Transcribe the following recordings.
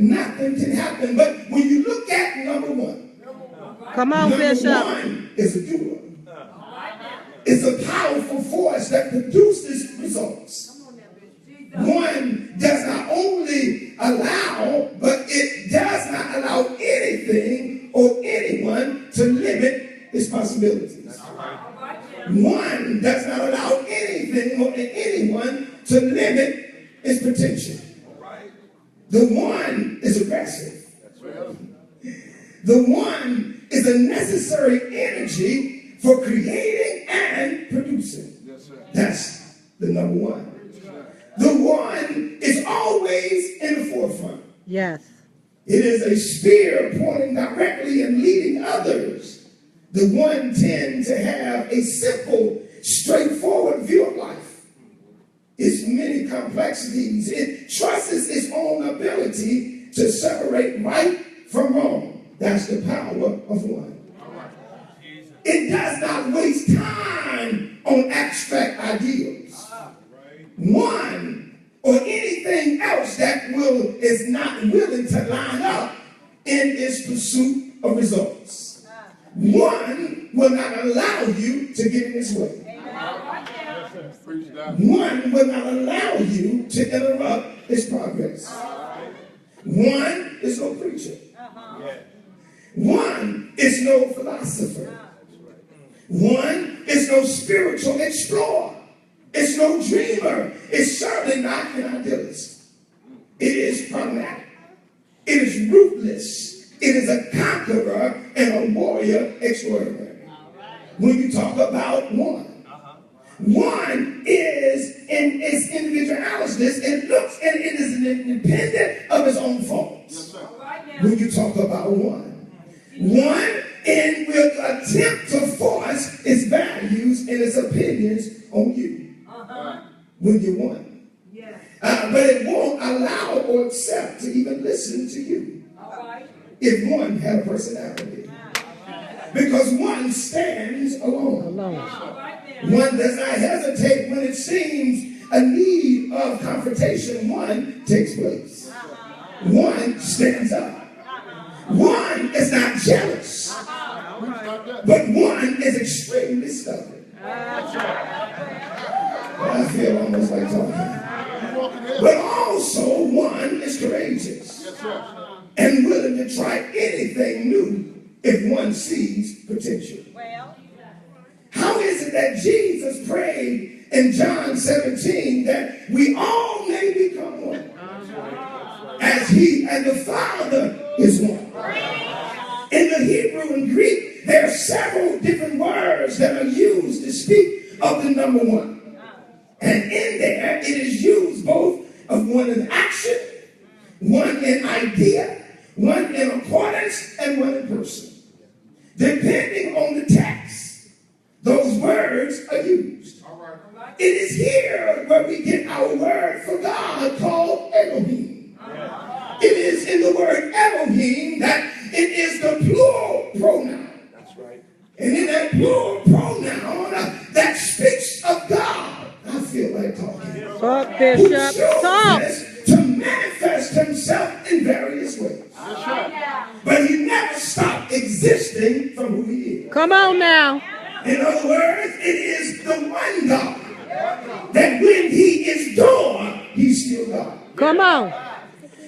nothing can happen. But when you look at number one, come on, Bishop. Number one is a doer. It's a powerful force that produces results. One does not only allow, but it does not allow anything or anyone to limit its possibilities. One does not allow anything or anyone to limit its potential. The one is aggressive. The one is a necessary energy for creating and producing. That's the number one. The one is always in the forefront. Yes. It is a spear pointing directly and leading others. The one tends to have a simple, straightforward view of life. Its many complexities. It trusts its own ability to separate right from wrong. That's the power of one. It does not waste time on abstract ideals. One or anything else that is not willing to line up in its pursuit of results. One will not allow you to get in its way. One will not allow you to interrupt its progress. One is no preacher. One is no philosopher. One is no spiritual explorer. It's no dreamer. It's certainly not an idealist. It is pragmatic. It is ruthless. It is a conqueror and a warrior extraordinary. When you talk about one, one is in its individuality. It looks and it is independent of its own faults. When you talk about one will attempt to force its values and its opinions on you. When you one. But it won't allow or accept to even listen to you. If one had a personality. Because one stands alone. One does not hesitate when it seems a need of confrontation. One takes place. One stands up. One is not jealous. But one is extremely stubborn. I feel almost like talking. But also one is courageous and willing to try anything new if one sees potential. How is it that Jesus prayed in John 17 that we all may become one? As he and the Father is one. In the Hebrew and Greek, there are several different words that are used to speak of the number one. And in there, it is used both of one in action, one in idea, one in accordance, and one in person. Depending on the text, those words are used. It is here where we get our word for God called Elohim. It is in the word Elohim that it is the plural pronoun. That's right. And in that plural pronoun that speaks of God. I feel like talking. Talk, Bishop. Talk. To manifest himself in various ways. But he never stopped existing from who he is. Come on now. In other words, it is the one God that when he is door, he's still God. Come on.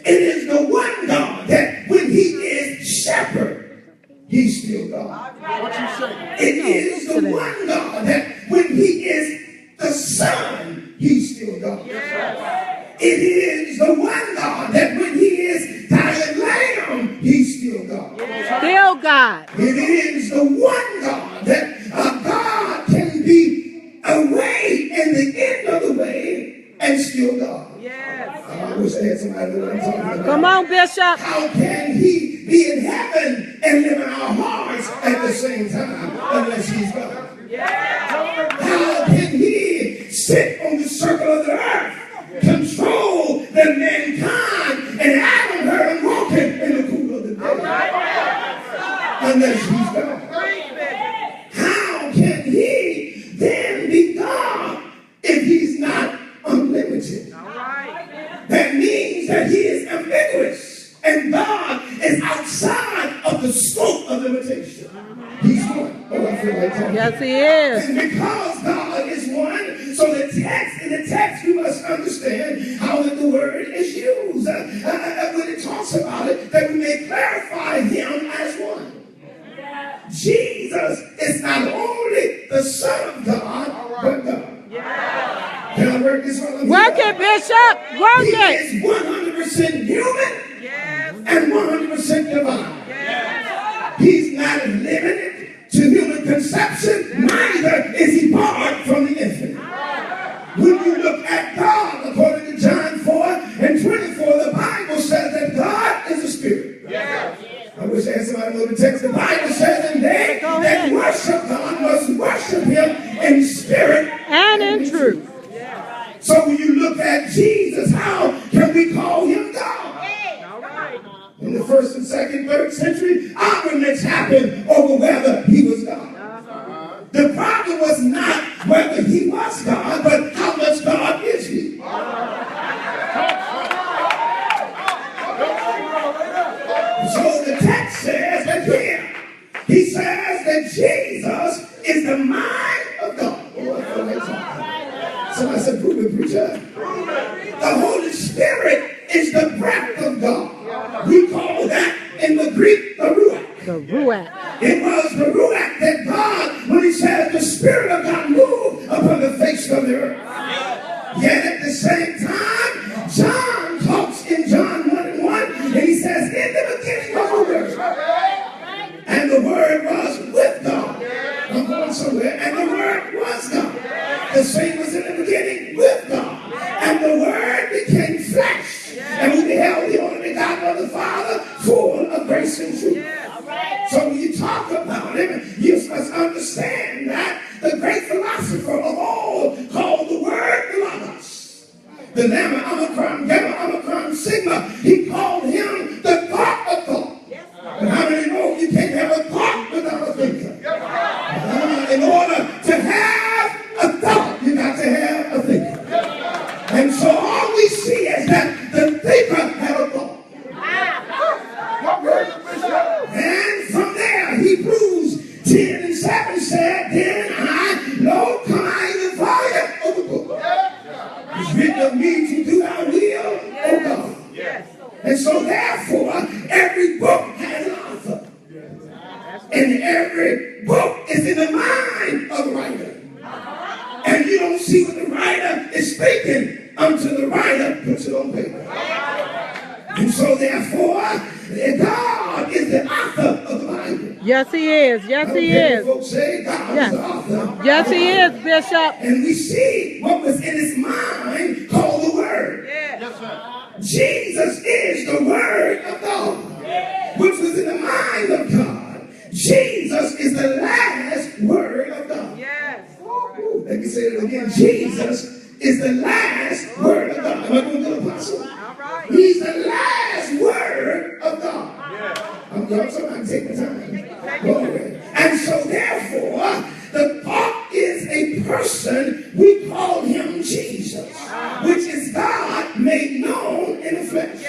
It is the one God that when he is shepherd, he's still God. What you say? It is the one God that when he is the Son, he's still God. It is the one God that when he is thy lamb, he's still God. Still God. It is the one God that God can be away in the end of the way and still God. I wish I had somebody to know what I'm talking about. Come on, Bishop. How can he be in heaven and live in our hearts at the same time unless he's God? How can he sit on the circle of the earth, control the mankind, and Adam heard him walking in the cool of the day? Unless he's God. How can he then be God if he's not unlimited? That means that he is ambiguous the scope of limitation. He's one. Oh, I feel like talking. Yes, he is. And because God is one, so in the text, you must understand how the word is used. When it talks about it, that we may clarify him as one. Jesus is not only the Son of God, but God. Can I work this one? Work it, Bishop. Work He it. is 100% human and 100% divine. He's not limited to human conception, neither is he barred from the infinite. When you look at God, according to John 4:24, the Bible says that God is a spirit. I wish I had somebody to know the text. The Bible says that they that worship God must worship him in spirit And in truth. So when you look at Jesus, how can we call him God? In the 1st and 2nd, 3rd century, arguments happened over whether he was God. The problem was not whether he was God, but how much God is he. So the text says that here, he says that Jesus is the mind of God. Somebody said, prove it, preacher. The Holy Spirit is the breath of God. We call that in the Greek the Ruach. The Ruach. It was the Ruach that God, when he says the Spirit of God moved upon the face of the earth. Yet at the same time, John talks in John 1:1, and he says, in the beginning was the Word. And the Word was with God. I'm going somewhere. And the Word was God. The same was in the beginning with God. And the Word became flesh. And we beheld the only begotten of the Father, full of grace and truth. So when you talk about him, you must understand that the great philosopher of all called the Word the Logos. The Lamma, Omicron, Gamma, Omicron, Sigma, he called him the thought of thought. And how many know you can't have a thought without a thinker? In order to have a thought, you got to have a thinker. And so all we see is that the thinker had a thought. And from there, Hebrews 10:7 said, then lo, come I in the volume of the book. It's written of me to do thy will, O God. And so therefore, every book has an author. And every book is in the mind of the writer. And you don't see what the writer is speaking until the writer puts it on paper. And so therefore, God is the author of the Bible. Yes, he is. Yes, he is. Folks say God is the author. Yes, he is, Bishop. And we see what was in his mind called the Word. Yes, sir. Jesus is the Word of God, which was in the mind of God. Jesus is the last Word of God. Let me say it again. Jesus is the last Word of God. Am I going to the apostle? He's the last Word of God. I'm going to take the time. Glory. And so therefore, the thought is a person. We call him Jesus, which is God made known in the flesh.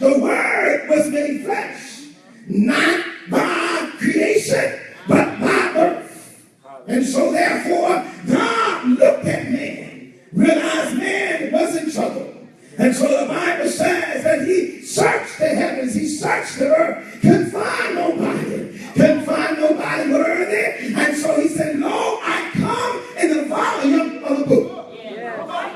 The Word was made flesh, not by creation, but by birth. And so therefore, God looked at man, realized man was in trouble. And so the Bible says that he searched the heavens, he searched the earth, couldn't find nobody worthy. And so he said, lo, I come in the volume of the book.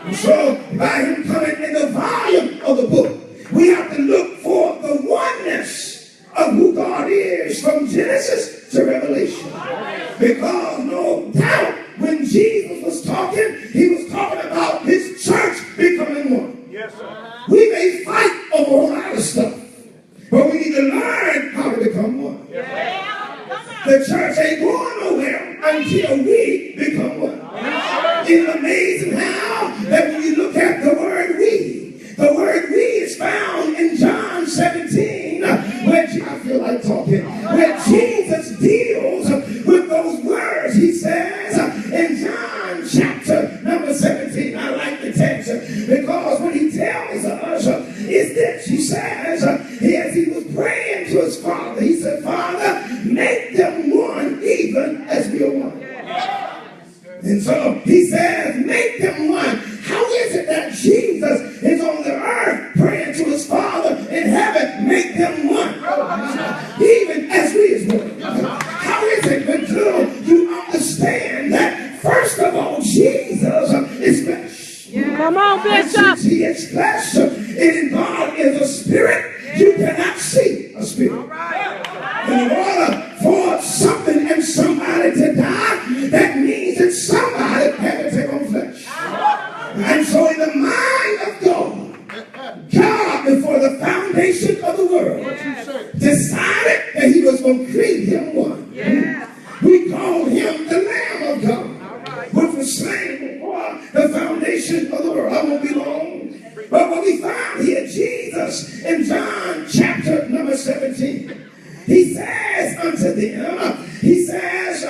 And so by him coming in the volume of the book, we have to look for the oneness of who God is from Genesis to Revelation. Because no doubt when Jesus was talking, he was talking about his church becoming one. Yes, sir. We may fight over a lot of stuff, but we need to learn how to become one. The church ain't going nowhere until we become one. It's amazing how that when you look at the word we is found in John 17, where I feel like talking, where Jesus deals with those words. He says in John chapter number 17, I like the text because when he tells us is this, he says, as he was praying to his Father. He said, Father, make them one even as we are one. And so he says, make them one. How is it that Jesus is on the earth praying to his Father in heaven, make them one? Even as we is one. How is it until you understand that, first of all, Jesus is flesh. Come on, And Bishop. since he is flesh, and God is a spirit, you cannot see a spirit. In order for something and somebody to die, that means that somebody had to take on flesh. And so in the mind of God, God, before the foundation of the world, decided that he was going to create him one. We called him the Lamb of God, which was slain before the foundation of the world. I won't be long. But when we found here Jesus in John chapter number 17, he says unto them, he says,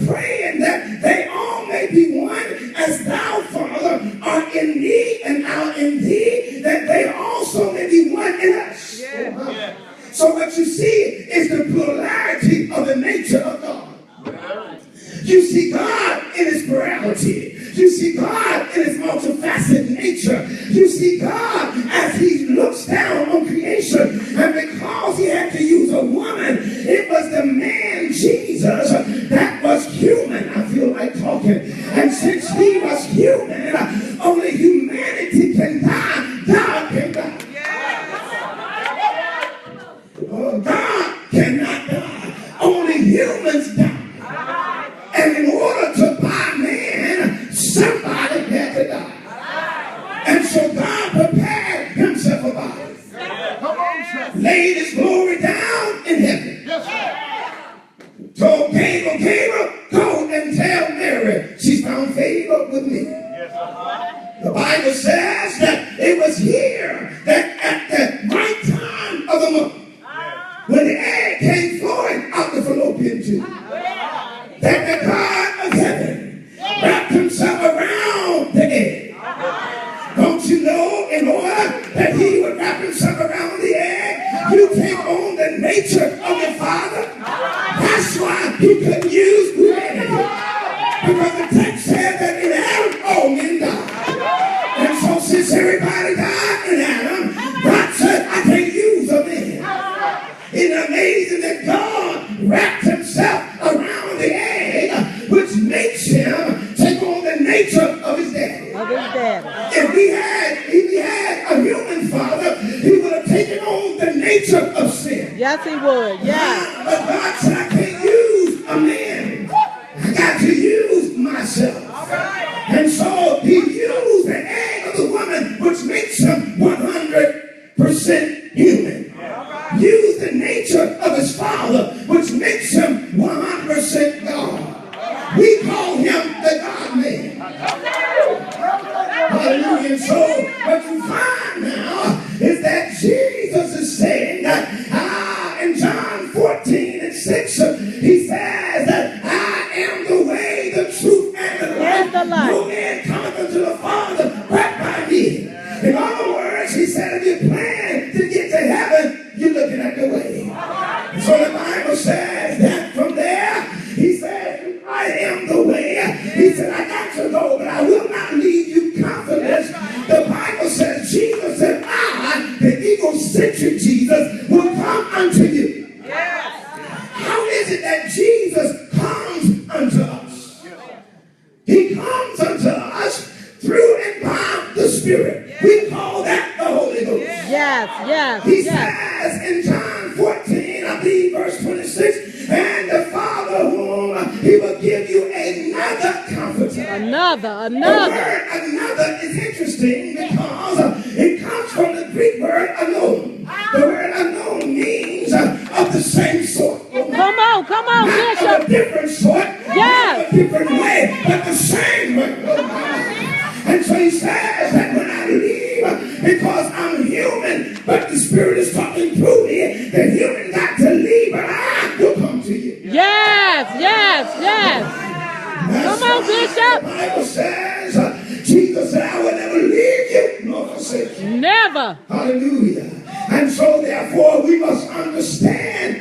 praying that they all may be one, as thou, Father, art in me, and I in thee, that they also may be one in us. So what you see is the plurality of the nature of God. You see God in his plurality. You see God in his multifaceted nature. You see God as he looks down on creation. And because he had to use a woman, it was the man Jesus that was human. I feel like talking. And since he was human, only humanity can die. God can die. God cannot die. Only humans die. And in order to buy man, somebody had to die. And so God prepared himself a body. Laid his glory down in heaven. Told Gabriel, go and tell Mary she's found favor with me. The Bible says that it was here that at the right time of the month, when the egg came flowing out the fallopian tube, that the God of heaven wrapped himself around the egg. Don't you know, in order that he would wrap himself around the egg, you take on the nature of the Father? That's why he couldn't use humanity. Because the text said that in Adam, all men died. And so since everybody died in Adam, God said, I can't use a man. It's amazing that God wrapped himself around the egg, which makes him take on the nature of his daddy. If he had a human father, he would have taken on the nature of sin. Yes, he would. Yes. But God said, I can't use a man. I got to use myself. And so he used the egg of the woman, which makes him 100% human. Use the nature of his father, which makes him 100% God. We call him the God-man. Hallelujah. So what you find now is that Jesus is saying that in John 14:6, he says that I am the way, the truth, and the life. No man cometh unto the Father but by me. In other words, he said, if you plan to get to heaven, you're looking at the way. So the Bible says that from there, he said, I am the way. He said, I got to go, but I will not leave you comfortless. The Bible says, Jesus said, I, the egocentric Jesus, will come unto you. How is it that Jesus comes unto us? He comes unto us through and by the Spirit. We call that the Holy Ghost. He says in John 14, I believe verse 26, and the Father whom he will give you another comforter. Another. The word another is interesting because it comes from the Greek word alone. The word alone means of the same sort. Come on, Bishop. Not of a different sort, not a different way, but the same way. And so he says that when I leave, because I'm human, but the Spirit is talking through me, the human got to leave, but I will come to you. Yes. Come on, Bishop. The Bible says, Jesus said, I will never leave you nor forsake you. Never. Hallelujah. And so therefore we must understand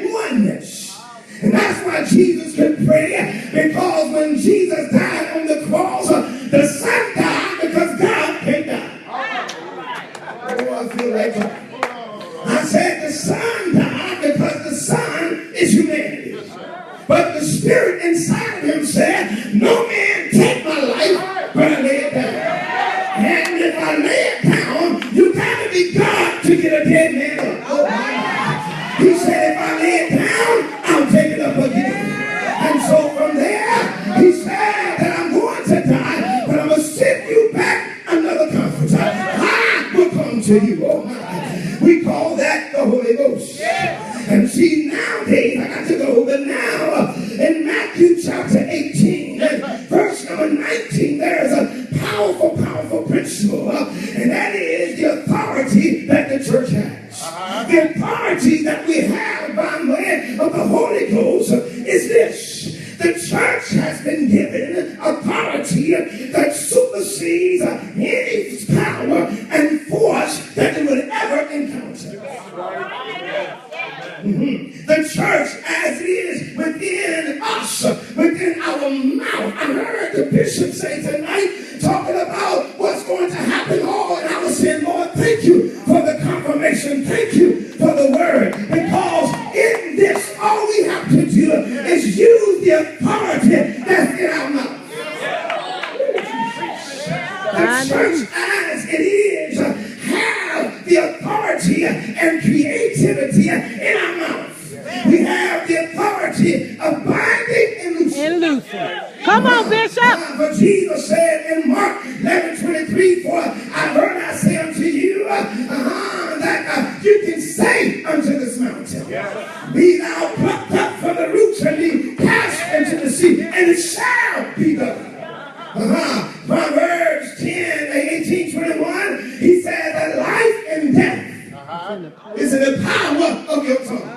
the Son died because the Son is humanity. But the Spirit inside of him said, no man take my life, but I lay it down. And if I lay it down, you got to be God to get a dead man up. Oh my God. He said, if I lay it down, I'll take it up again. And so from there, he said that I'm going to die, but I'm going to send you back another comforter. I will come to you. Oh my. We call that the Holy Ghost. And see, nowadays, I got to go, but now in Matthew chapter 18, verse number 19, there's a powerful, powerful principle, and that is the authority that the church has. The authority that we have by way of the Holy Ghost is this. The church has been given authority that supersedes any power and force that they would ever encounter. The church as it is within us, within our mouth. I heard the bishop say tonight, talking about what's going to happen all, and I was saying, Lord, thank you for the confirmation. Thank you for the word, because in this, all we have to do is use the authority that's in our mouth. The church as it is have the authority and creativity in our mouth. We have the authority of binding and loosing. Come on, Bishop. For Jesus said in Mark 11:23, for I heard I say unto you that you can say unto this mountain, be thou plucked up from the roots and be cast into the sea, and it shall be done. Proverbs 10:18-21, he said that life and death is in the power of your tongue.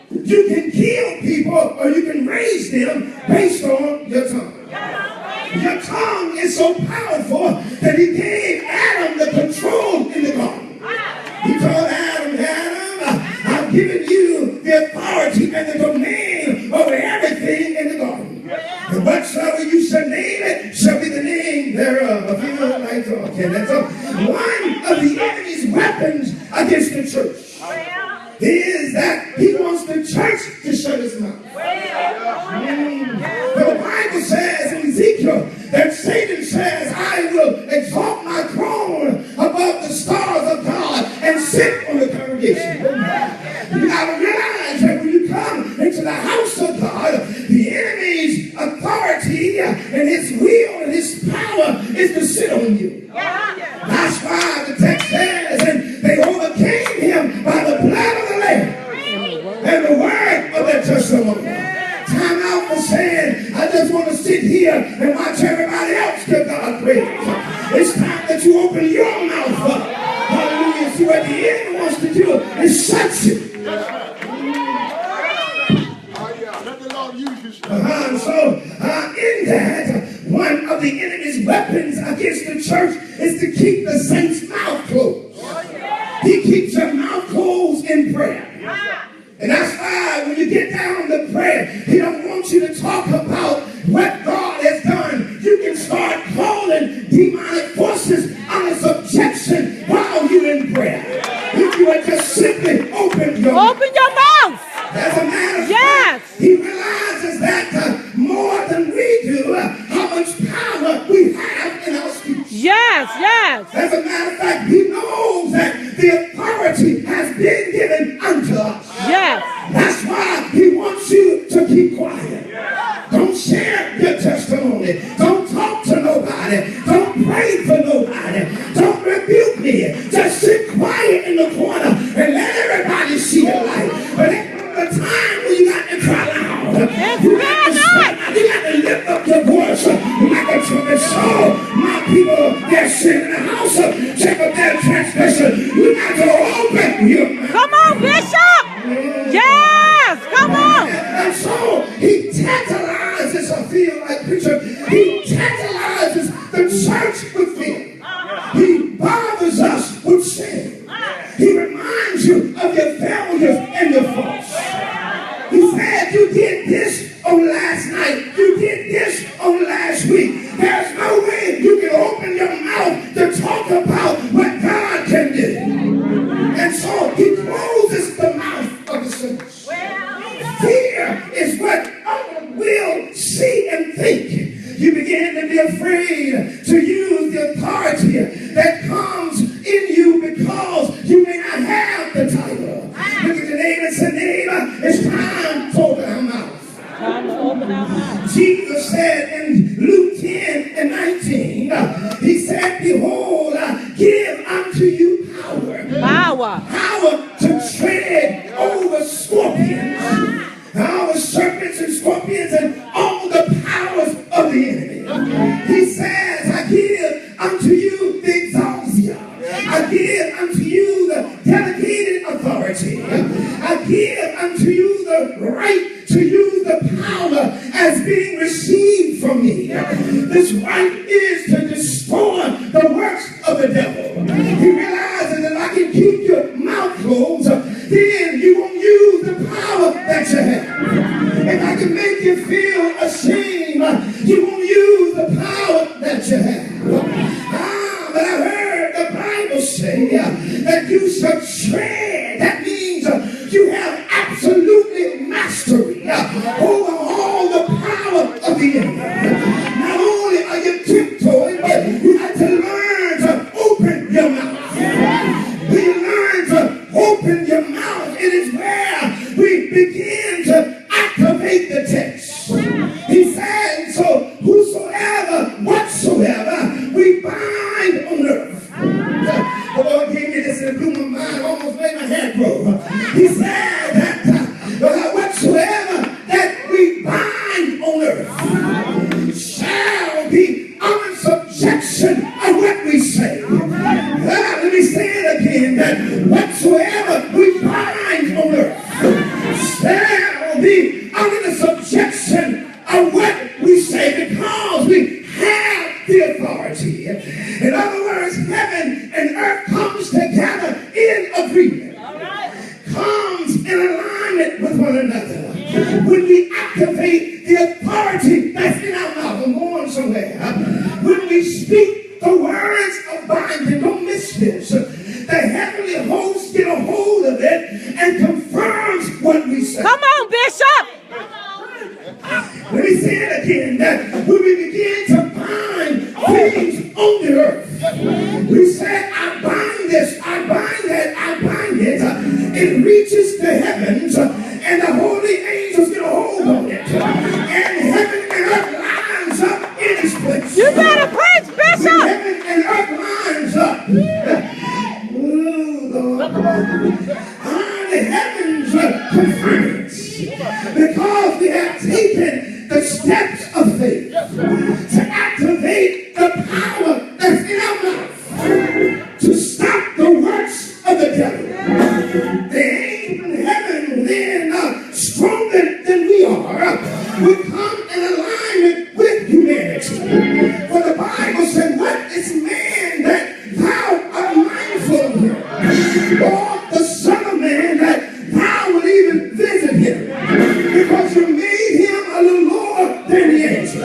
You can kill people or you can raise them based on your tongue. Your tongue is so powerful that he gave Adam the control in the garden. He told Adam, I've given you the authority and the domain over everything in the garden. And whatsoever you shall name it shall be the name thereof. If you don't like talking, that's all. One of the enemy's weapons against the church is that he wants the church to shut his mouth. The Bible says in Ezekiel that Satan says, I will exalt my throne above the stars of God and sit on the congregation. You got to realize that when you come into the house of God, the enemy's authority and his will and his power is to sit on you. That's why the text says, and they overcame him by the blood of the Lamb and the word of their testimony. Time out for saying, I just want to sit here and watch everybody else give God praise. It's time that you open your mouth up. Hallelujah. See what the enemy wants to do is shut you. So in that, one of the enemy's weapons against the church is to keep the saints' mouth closed. He keeps your mouth closed in prayer. And that's why when you get down to prayer, he don't want you to talk about what God has done. You can start calling demonic forces under subjection while you're in prayer. If you would just simply open your mouth. As a matter of fact, he realizes that more than we do, how much power we have in our speech. As a matter of fact, he knows that the authority has been given unto us. That's why he wants you to keep quiet. Don't share your testimony. Don't talk to nobody. Don't pray for nobody. Don't rebuke me. Just sit quiet in the corner and let everybody see your light. But the time when you got to cry loud, you got to lift up your voice like a trumpet. So my people, they're sitting in the house, check up their transgression. You got to open your mouth. Come on, Bishop. it's time to open our mouth. Time to open our mouth. Jesus said in Luke 10 and 19, he said, behold, I give unto you power to tread over scorpions, serpents and scorpions and all the powers of the enemy. He says, I give unto you the exousia. I give unto you the delegated authority. I give unto you the right to use the power as being received from me. This right is to destroy the works of the devil. He realizes that I can keep your mouth closed, then you won't use the power that you have. If I can make you feel ashamed, you won't use the power that you have. But I heard the Bible say that you should tread. That means you have absolutely mastery over all the power of the enemy. Not only are you tiptoeing, but you have to learn to open your mouth. When you learn to open your mouth, it is where we begin to activate the text. He said, so whosoever, whatsoever, we bind on earth. The Lord gave me this and it blew my mind, almost made my hair grow. He said that whatsoever that we bind on earth shall be under subjection of what we say. Let me say it again, that whatsoever we bind on earth shall be under the subjection of what we say, because we have the authority. In other words, heaven and earth comes together in agreement, comes in alignment with one another. When we activate the authority that's in our mouth, I'm going somewhere. When we speak the words of binding, don't miss this. The heavenly hosts get a hold of it and confirms what we say. Come on, Bishop. Let me say it again, that when we begin to bind things on the earth, we say, I bind this, I bind that, I bind it. It reaches the heavens, and the holy angels get a hold of it. And heaven and earth lines up in its place. You better preach, Bishop. Heaven and earth lines up. The heavens confirm it. Because we have taken the steps of faith to activate the power that's in our mouth to stop the works of the devil. The angels in heaven, then stronger than we are, will come in alignment with humanity. For the Bible said, what is man that thou art mindful of him? Or the Son of Man that thou will even visit him? Because you made him a little lower than the angels.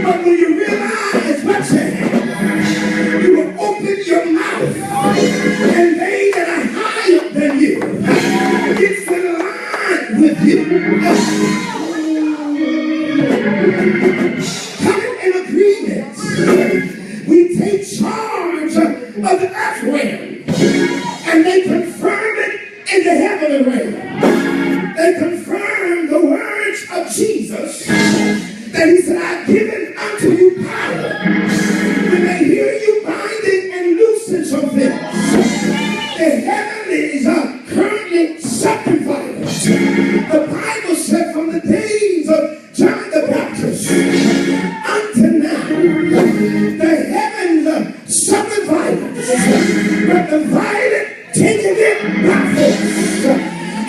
But when you realize what's in him, you will open your mouth, and they that are higher than you gets in line with you. Coming in agreement, we take charge of the earth realm, and they confirm it in the heavenly realm. They confirm the words of Jesus that he said, I've given unto you power. When they hear you binding and loosing some things, the heavenlies are currently sanctifying. The Bible said from the days of John the Baptist unto now, the heavens are sanctifying, but the violent taking it by force.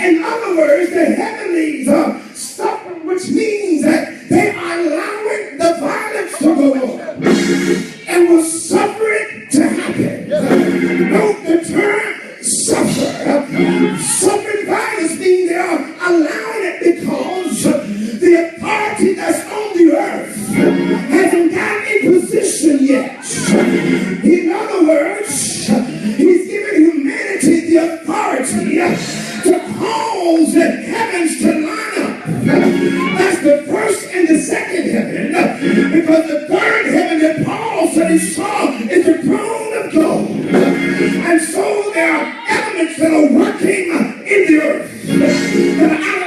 In other words, the heavenlies are stopping, which means that they are allowing the violence to go on and will suffer it to happen. Note the term suffer. Suffering violence means they are allowing it because the authority that's on the earth hasn't gotten in position yet. In other words, he's giving humanity the authority to cause the heavens to line up. That's the first and the second heaven, because the third heaven that Paul said he saw is the throne of God. And so there are elements that are working in the earth that are out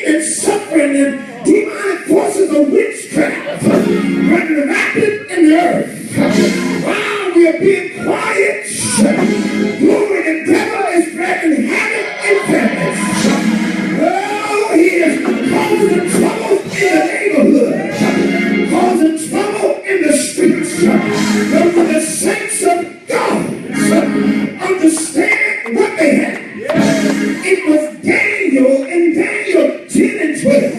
and suffering and demonic forces of witchcraft running rapid in the earth. While we are being quiet, glory, the devil is dragging havoc in families. Oh, he is causing trouble in the neighborhood, causing trouble in the streets. But when the saints of God understand what they had, it was Daniel in Daniel 10 and 12.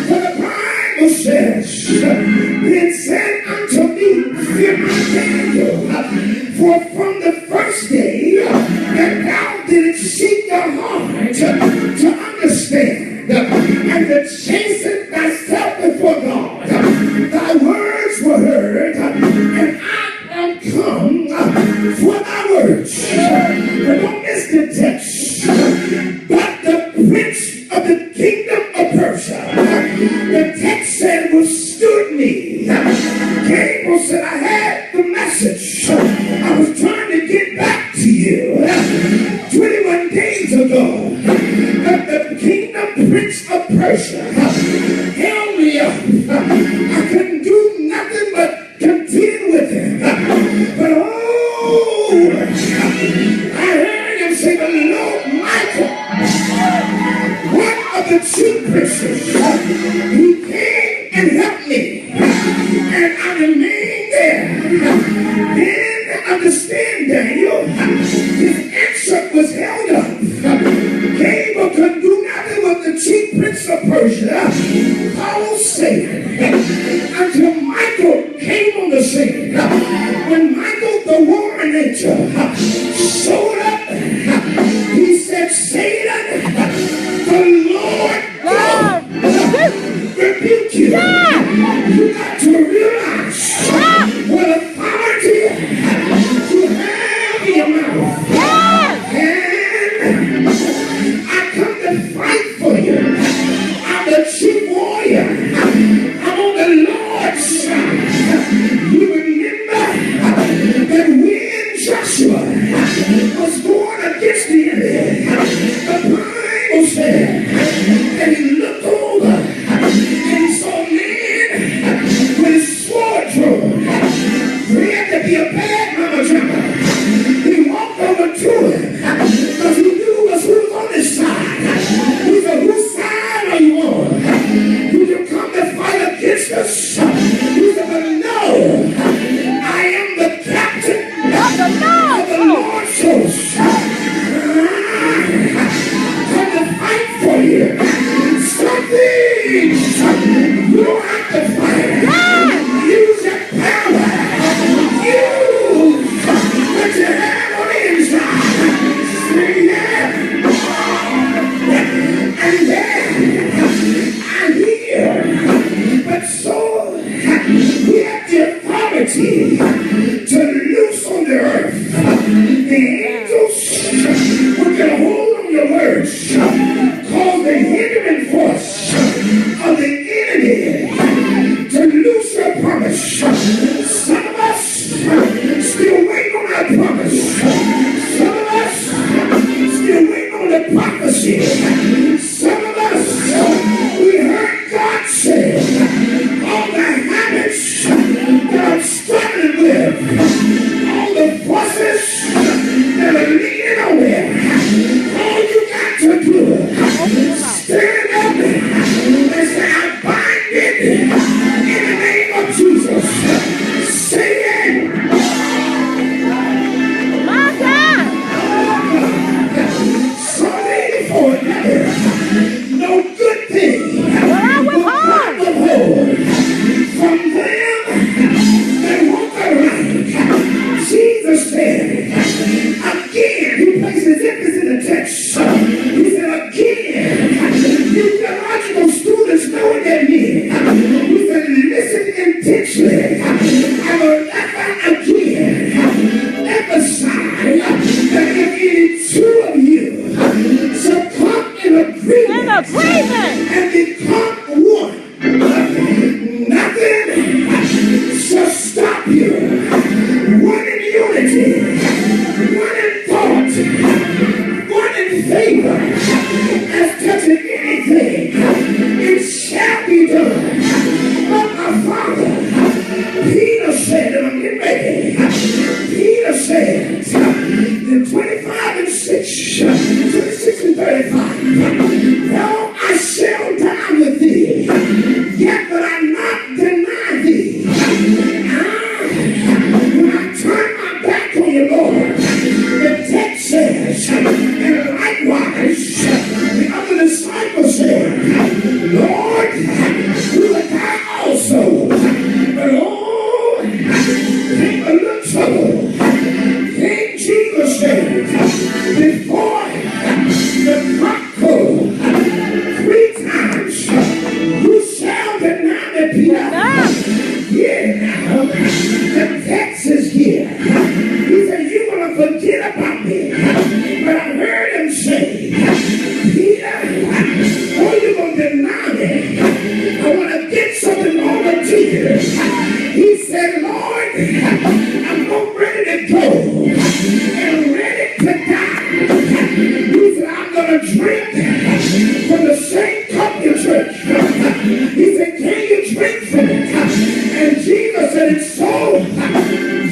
For the Bible says, then said unto me, fear not Daniel, for from the first day that thou didst seek the heart to understand and to chasten thyself before God, thy words were heard, and I am come for thy words. But don't miss the text. But the prince of the kingdom of Persia, the text said, withstood me. Gabriel said, I had the message. I was trying to get back to you 21 days ago. But the kingdom prince of Persia held me up. I couldn't do nothing but contend with him. But oh, I heard him say, the Lord Michael, one of the chief princes, he came and helped me. And I remained there. Then understand, Daniel, his answer was held up. Gabriel couldn't do nothing with the chief prince of Persia, called Satan, until Michael came on the scene. When Michael, the warring angel, showed up, he said, Satan, the Lord God rebuke you. You got to realize what authority you have in your mouth. And I come to fight for you. I'm the chief warrior. I'm on the Lord's side. You remember that when Joshua was going against the enemy, the Bible said that he looked over and he saw men with his sword drawn. He had to be a bad mama jumper. He walked over to him because he knew who was on his side. He said, whose side are you on? You come to fight against us? He said, but no, I am the captain of the Lord's host. Come to fight for you. Some things you don't have to fight. Use your power. Use what you have on the inside. Say yeah. And then I hear. But so we have the authority to loose on the earth. The angels will get a hold on your words. Cause the hindering force of the enemy to lose your promise. Some of us still waiting on our promise. Some of us still waiting on the prophecy. Some of us, we heard God say, all the habits that I'm struggling with, all the forces that are leading nowhere, all you got to do, stand up and say, I bind it in the name of Jesus. Say it. My God. Sorry for another. No good thing will God withhold from them that walk around. Jesus said, again, he places emphasis in the text. He said, again, you theological students know what that means. He said, listen intensely. I will never again emphasize that if any two of you shall come in agreement and become one, nothing shall stop you. One in unity, one in thought, one in favor, as touching anything 26 and 35. No, I shall die with thee, yet will I not deny thee. When I turn my back on you, Lord, the text says, and likewise, the other disciples said, Lord, we will die also. But oh, came a little trouble. King Jesus said, before the cock crow 3 times, you shall deny me, Peter. Yeah, now, the text is here. He said, you're going to forget about me. But I heard him say, Peter, oh, you're going to deny me. I want to get something over to you. He said, Lord, I'm not ready to go and ready to die. He said, I'm going to drink from the same cup you drink. He said, can you drink from it? And Jesus said, it's so.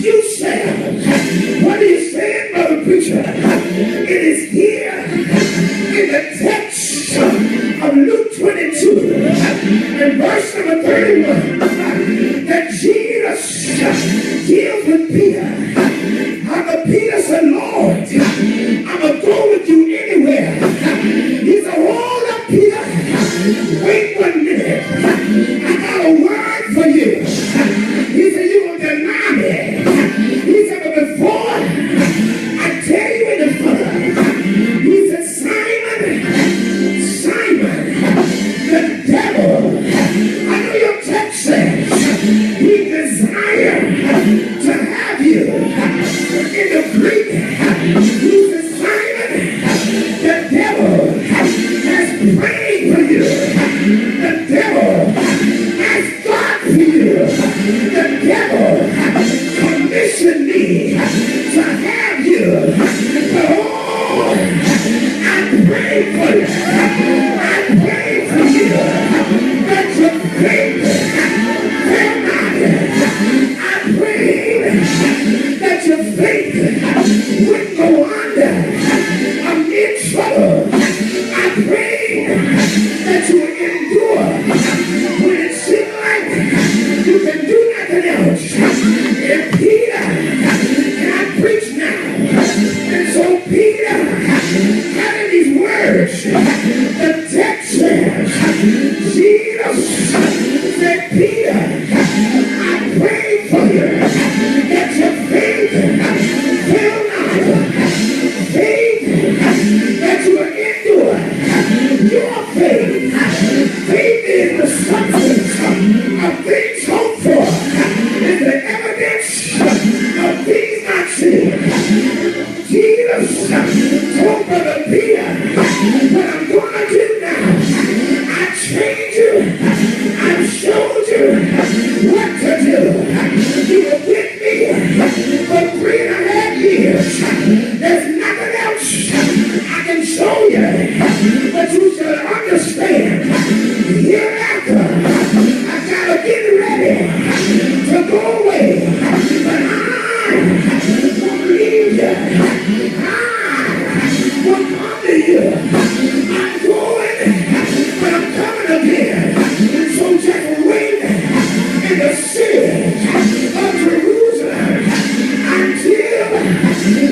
You shall. What are you saying, brother preacher? It is here in the text of Luke 22 and verse number 31 that Jesus deals with Peter. How Peter said, Lord, I'm going to go with you anywhere. He said, hold up, Peter. Wait 1 minute. I got a word for you. He said, you're going to deny me. He said, but before I tell you any further, he said, Simon, Simon, the devil. I know your text says he desired to have you. In the Greek, he said, Simon, the devil has prayed for you. The devil has fought for you. The devil commissioned me to have you. Oh, I pray for you. I pray for you. That your faith will not. I pray that your faith wouldn't go under. I'm in trouble. I pray that you will endure when it seems like you can do nothing else. And Peter, and I preach now. And so Peter, having these words, the text says, Jesus said, Peter, I pray for you that your faith will not. Faith that you will endure. Your faith. Faith is the substance of things hoped for and the evidence of things not seen. Jesus told Brother Peter, what I'm going to do now, I trained you, I showed you what to do. You were with me for 3.5 years. There's nothing else I can show you, but you should understand. Hereafter, I gotta get ready to go away, but I won't leave you. I won't come to you. I'm going, but I'm coming again. So just wait in the city of Jerusalem until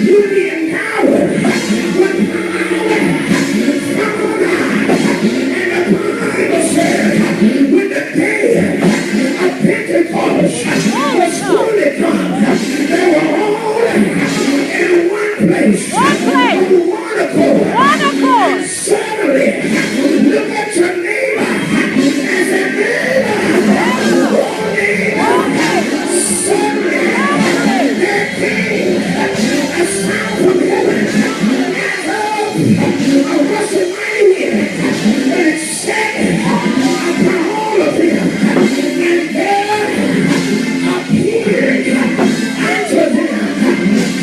you be empowered with power from on high. And the Bible says, when the day of Pentecost was fully come, they were all in one place. On one accord. And suddenly, look at your neighbor and say, neighbor, suddenly, there came a sound from heaven as of a rushing mighty wind, and it set upon all of them, and there appeared unto them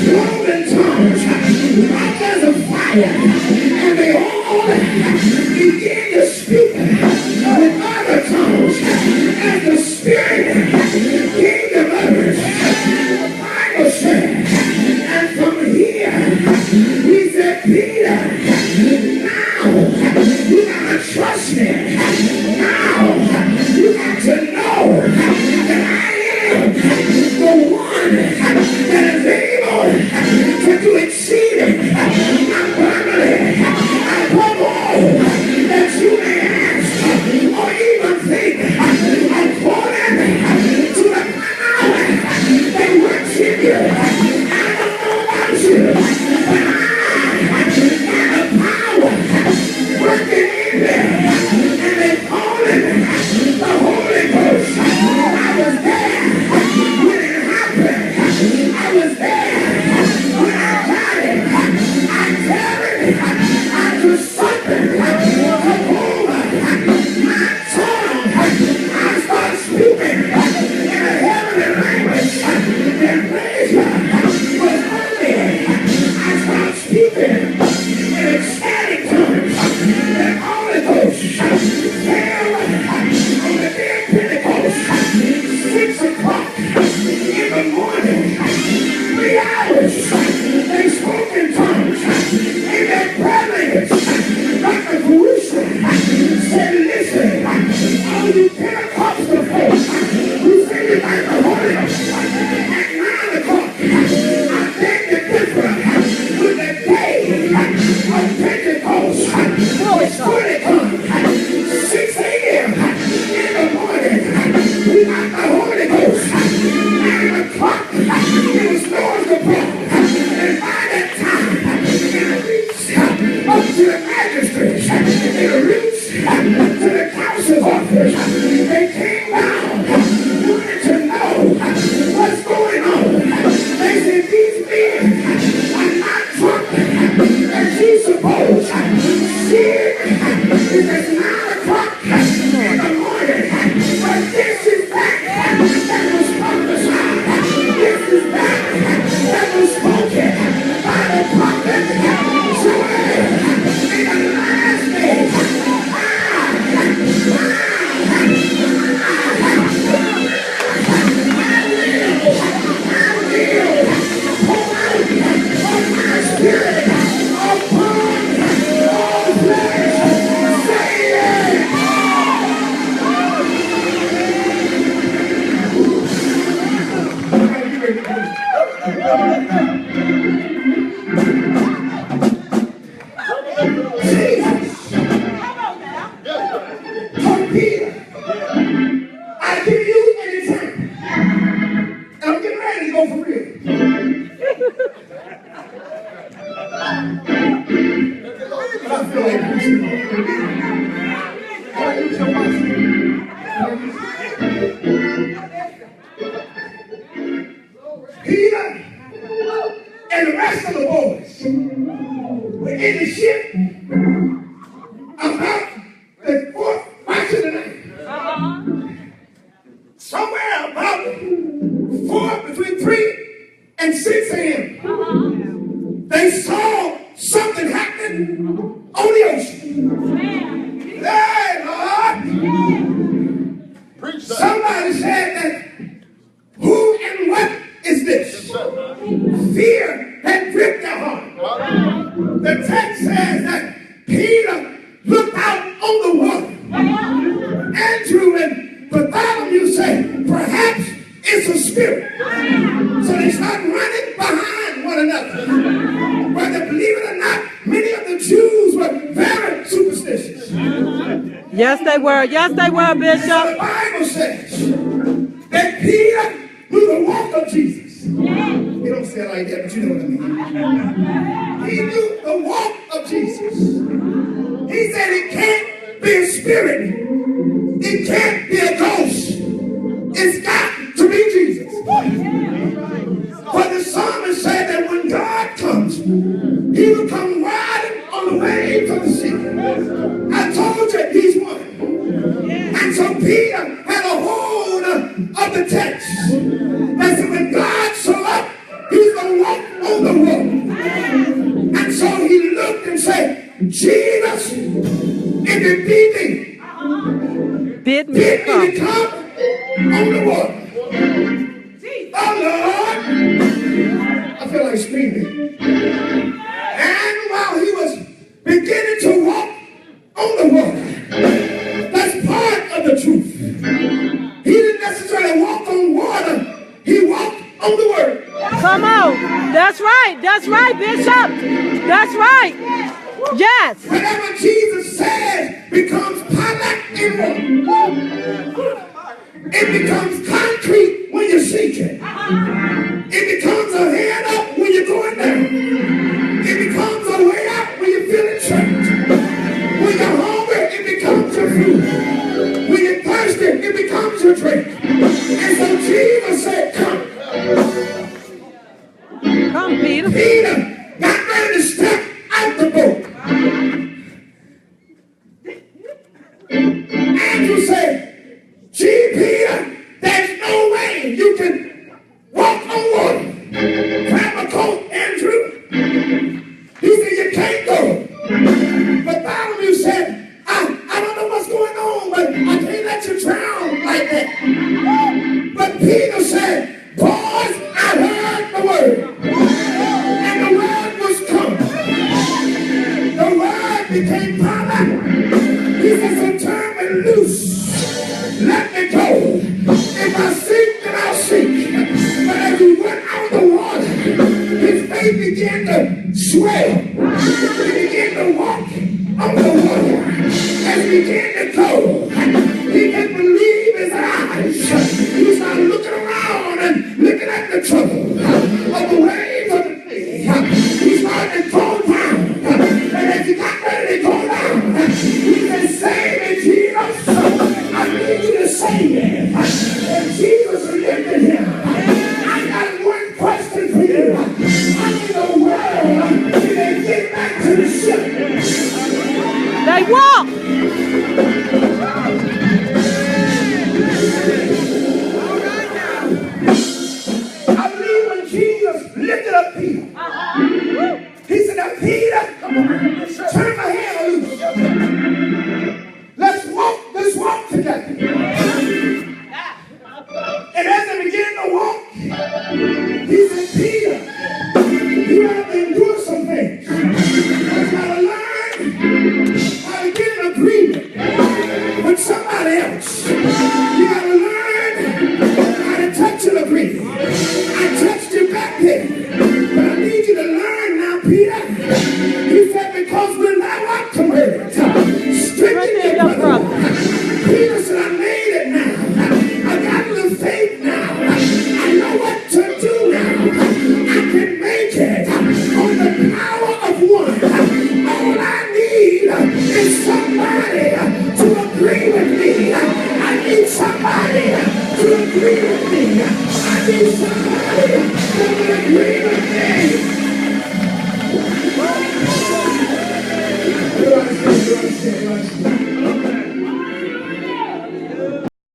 cloven tongues like as of fire, and they all began to speak with other tongues as the Spirit gave them utterance. The Bible said, and from here he said, Peter, Peter, I give you an example. And I'm getting ready to go for real. But I feel like Peter and the rest of the boys were in the ship about the 4th watch of the night. Somewhere about between 3 and 6 a.m. They saw something happening on the ocean. Hey, Lord! Somebody said that, who and what is this? Fear had gripped their heart. The text says that Peter looked out on the water. Andrew and Bartholomew said, perhaps it's a spirit. So they start running behind one another. Whether believe it or not, many of the Jews were very superstitious. Yes, they were. Yes, they were, Bishop. So the Bible says that Peter knew the walk of Jesus. He don't say it like that, but you know what I mean. He knew the walk of Jesus. He said it can't be a spirit. It can't be a ghost. It's got to be Jesus. But the psalmist said that when God comes, he will come riding on the waves of the sea. I told you he's one. And so Peter had a hold of the text. That said when God show up, he's going to walk on the water. And so he looked and said, Jesus, if it be thee, Bid me to come on the water. Oh Lord, I feel like screaming. And while he was beginning to walk on the water, that's part of the truth. He didn't necessarily walk on water, he walked on the word. Come on. That's right. That's right, Bishop. That's right. Yes. Whatever Jesus says becomes product in one. It becomes concrete when you seek it. It becomes a hand up when you're going down. It becomes a way out when you're feeling trapped. When you're hungry, it becomes your food. When you're thirsty, it becomes your drink. And so Jesus said, come. Come, Peter. Peter got ready to step out the boat. Andrew said, gee, Peter, there's no way you can walk on water. Grab a coat, Andrew. He said, you can't go. But Bartholomew said, I don't know what's going on, but I can't let you drown like that. But Peter said, boys, I heard the word. And the word was come. The word became product. He said, so turn me loose. Let me go. If I sink, then I'll sink. But as he went out the water, his faith began to swell. He began to walk on the water. As he began to go, he couldn't believe his eyes. He started looking around and looking at the trouble of the waves of the sea. He started to go down. And as he got ready to go down, he said, save me, Jesus. I need you to save me. And Jesus lifted him. I got one question for you. I need a word. Did they get back to the ship? They walk. I believe when Jesus lifted up Peter, he said, now Peter, come on, turn my hand loose. Let's walk together. me. I need somebody to agree with me. I need somebody to agree with me.